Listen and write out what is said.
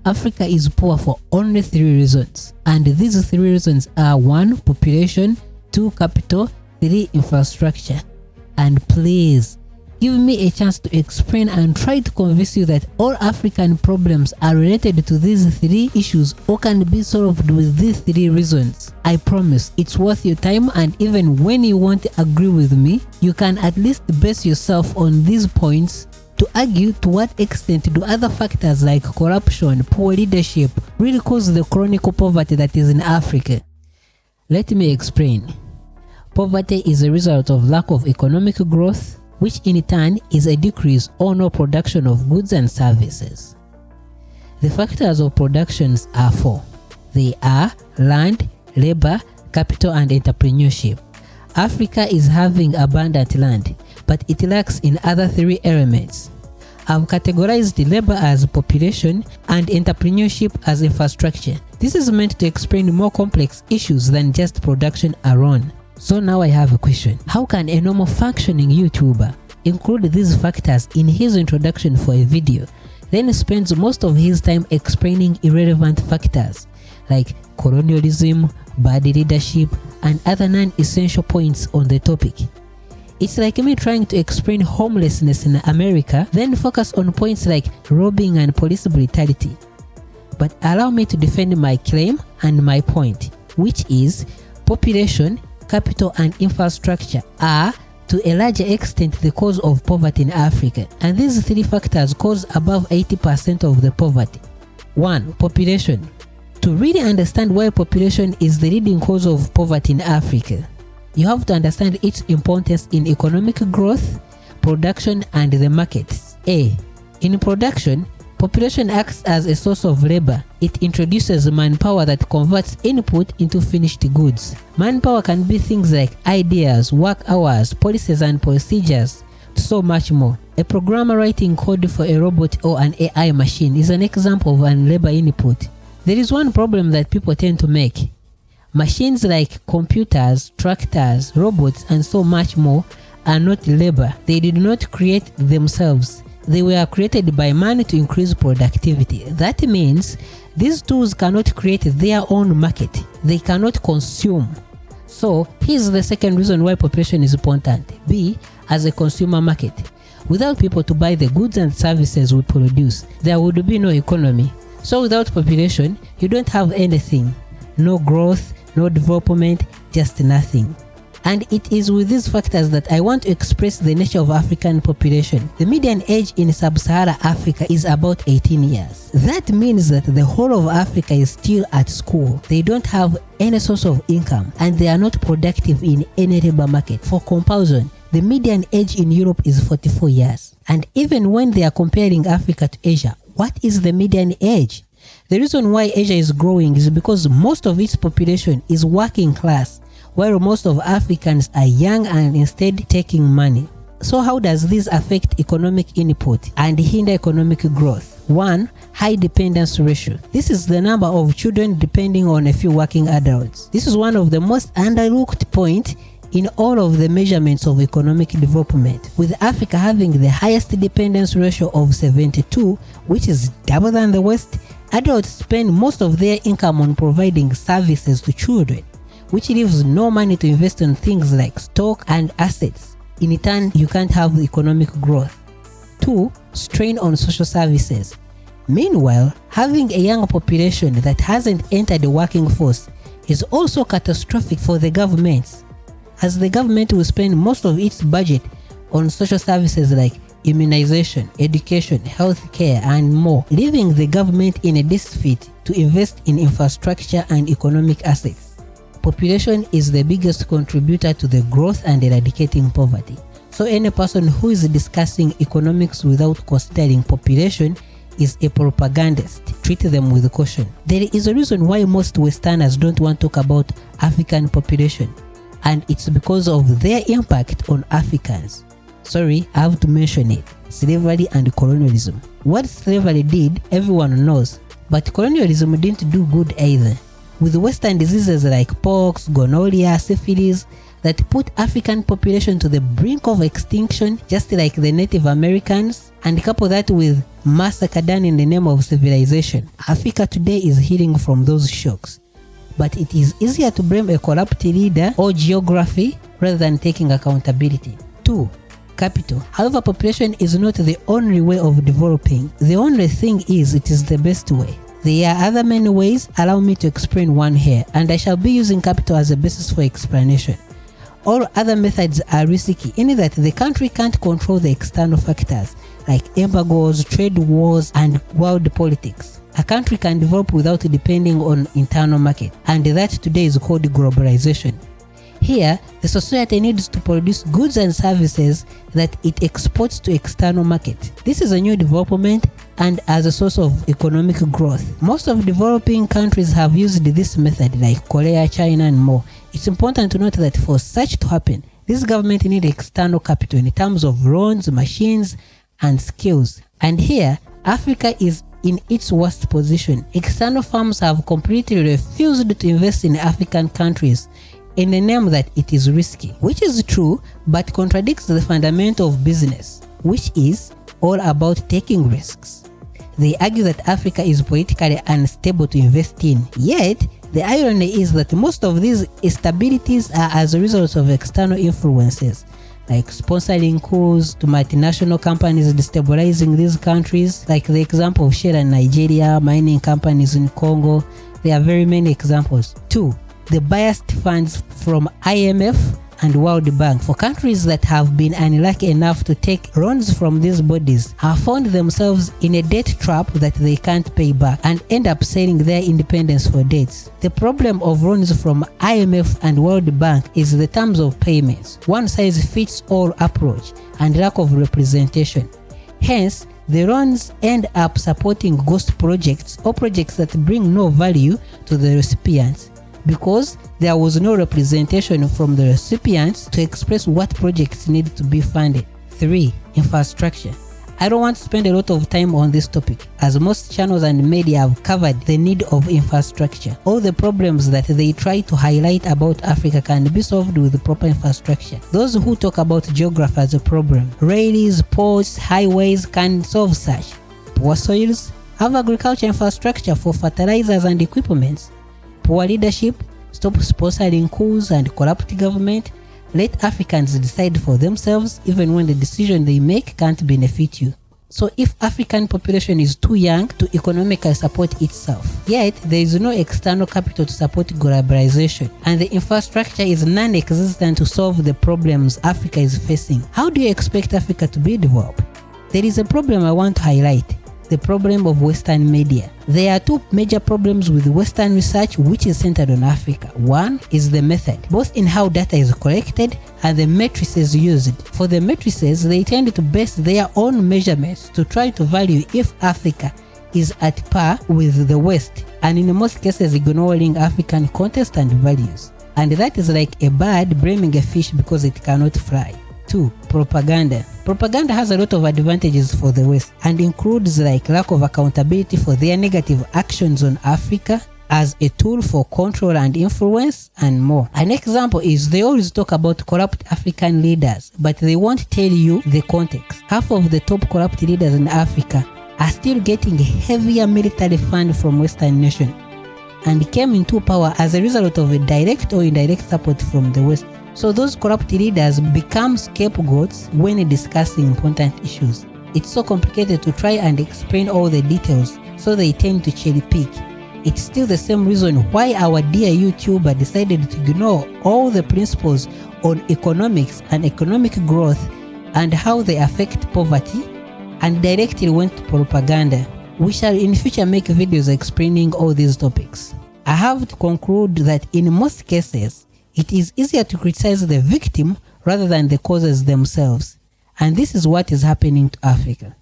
Africa is poor for only 3 reasons, and these 3 reasons are 1. Population, 2. Capital, 3. Infrastructure. And please give me a chance to explain and try to convince you that all African problems are related to these 3 issues or can be solved with these 3 reasons. I promise it's worth your time, and even when you won't agree with me, you can at least base yourself on these points to argue to what extent do other factors like corruption, poor leadership really cause the chronic poverty that is in Africa. Let me explain. Poverty is a result of lack of economic growth, which in turn is a decrease or no production of goods and services. The factors of productions are 4. They are land, labor, capital, and entrepreneurship. Africa is having abundant land, but it lacks in other 3 elements. I've categorized labor as population and entrepreneurship as infrastructure. This is meant to explain more complex issues than just production alone. So now I have a question. How can a normal functioning YouTuber include these factors in his introduction for a video, then spends most of his time explaining irrelevant factors like colonialism, bad leadership, and other non-essential points on the topic? It's like me trying to explain homelessness in America, then focus on points like robbing and police brutality. But allow me to defend my claim and my point, which is population, capital, and infrastructure are to a larger extent the cause of poverty in Africa, and these 3 factors cause above 80% of the poverty. 1. Population. To really understand why population is the leading cause of poverty in Africa, you have to understand its importance in economic growth, production, and the markets. A. In production, population acts as a source of labor. It introduces manpower that converts input into finished goods. Manpower can be things like ideas, work hours, policies and procedures, so much more. A programmer writing code for a robot or an AI machine is an example of an labor input. There is one problem that people tend to make. Machines like computers, tractors, robots, and so much more are not labor. They did not create themselves. They were created by man to increase productivity. That means these tools cannot create their own market. They cannot consume. So here's the second reason why population is important. B, as a consumer market. Without people to buy the goods and services we produce, there would be no economy. So without population, you don't have anything. No growth, no development, just nothing. And it is with these factors that I want to express the nature of African population. The median age in sub-Saharan Africa is about 18 years. That means that the whole of Africa is still at school. They don't have any source of income, and they are not productive in any labor market. For comparison, the median age in Europe is 44 years. And even when they are comparing Africa to Asia, what is the median age? The reason why Asia is growing is because most of its population is working class, while most of Africans are young and instead taking money. So how does this affect economic input and hinder economic growth? 1. High dependence ratio. This is the number of children depending on a few working adults. This is one of the most underlooked points in all of the measurements of economic development, with Africa having the highest dependence ratio of 72, which is double than the West. Adults spend most of their income on providing services to children, which leaves no money to invest in things like stock and assets. In turn, you can't have economic growth. 2. Strain on social services. Meanwhile, having a young population that hasn't entered the working force is also catastrophic for the governments, as the government will spend most of its budget on social services like immunization, education, healthcare, and more, leaving the government in a deficit to invest in infrastructure and economic assets. Population is the biggest contributor to the growth and eradicating poverty. So any person who is discussing economics without considering population is a propagandist. Treat them with caution. There is a reason why most Westerners don't want to talk about African population, and it's because of their impact on Africans. Sorry, I have to mention it. Slavery and colonialism. What slavery did, everyone knows, but colonialism didn't do good either. With Western diseases like pox, gonorrhea, syphilis, that put African population to the brink of extinction, just like the Native Americans, and couple that with massacre done in the name of civilization. Africa today is healing from those shocks. But it is easier to blame a corrupt leader or geography rather than taking accountability. 2. Capital. However, population is not the only way of developing. The only thing is it is the best way. There are other many ways. Allow me to explain one here, and I shall be using capital as a basis for explanation. All other methods are risky in that the country can't control the external factors like embargoes, trade wars, and world politics. A country can develop without depending on internal market, and that today is called globalization. Here, the society needs to produce goods and services that it exports to external market. This is a new development and as a source of economic growth. Most of developing countries have used this method like Korea, China, and more. It's important to note that for such to happen, this government needs external capital in terms of loans, machines, and skills. And here, Africa is in its worst position. External firms have completely refused to invest in African countries in the name that it is risky, which is true but contradicts the fundament of business, which is all about taking risks. They argue that Africa is politically unstable to invest in, yet the irony is that most of these instabilities are as a result of external influences, like sponsoring coups to multinational companies destabilizing these countries, like the example of Shell in Nigeria, mining companies in Congo. There are very many examples. 2. The biased funds from IMF and World Bank for countries that have been unlucky enough to take loans from these bodies have found themselves in a debt trap that they can't pay back and end up selling their independence for debts. The problem of loans from IMF and World Bank is the terms of payments, one-size-fits-all approach, and lack of representation. Hence, the loans end up supporting ghost projects or projects that bring no value to the recipients, because there was no representation from the recipients to express what projects need to be funded. 3. Infrastructure. I don't want to spend a lot of time on this topic, as most channels and media have covered the need of infrastructure. All the problems that they try to highlight about Africa can be solved with proper infrastructure. Those who talk about geography as a problem, railways, ports, highways can solve such. Poor soils, have agriculture infrastructure for fertilizers and equipment. Poor leadership, stop sponsoring coups and corrupt government. Let Africans decide for themselves even when the decision they make can't benefit you. So if African population is too young to economically support itself, yet there is no external capital to support globalization, and the infrastructure is non-existent to solve the problems Africa is facing, how do you expect Africa to be developed? There is a problem I want to highlight. The problem of Western media. There are two major problems with Western research which is centered on Africa. One is the method, both in how data is collected and the matrices used. For the matrices, they tend to base their own measurements to try to value if Africa is at par with the West, and in most cases ignoring African context and values. And that is like a bird blaming a fish because it cannot fly. 2. Propaganda. Propaganda has a lot of advantages for the West and includes like lack of accountability for their negative actions on Africa as a tool for control and influence and more. An example is they always talk about corrupt African leaders, but they won't tell you the context. Half of the top corrupt leaders in Africa are still getting heavier military fund from Western nations and came into power as a result of a direct or indirect support from the West. So those corrupt leaders become scapegoats when discussing important issues. It's so complicated to try and explain all the details, so they tend to cherry pick. It's still the same reason why our dear YouTuber decided to ignore all the principles on economics and economic growth and how they affect poverty and directly went to propaganda. We shall in future make videos explaining all these topics. I have to conclude that in most cases, it is easier to criticize the victim rather than the causes themselves. And this is what is happening to Africa.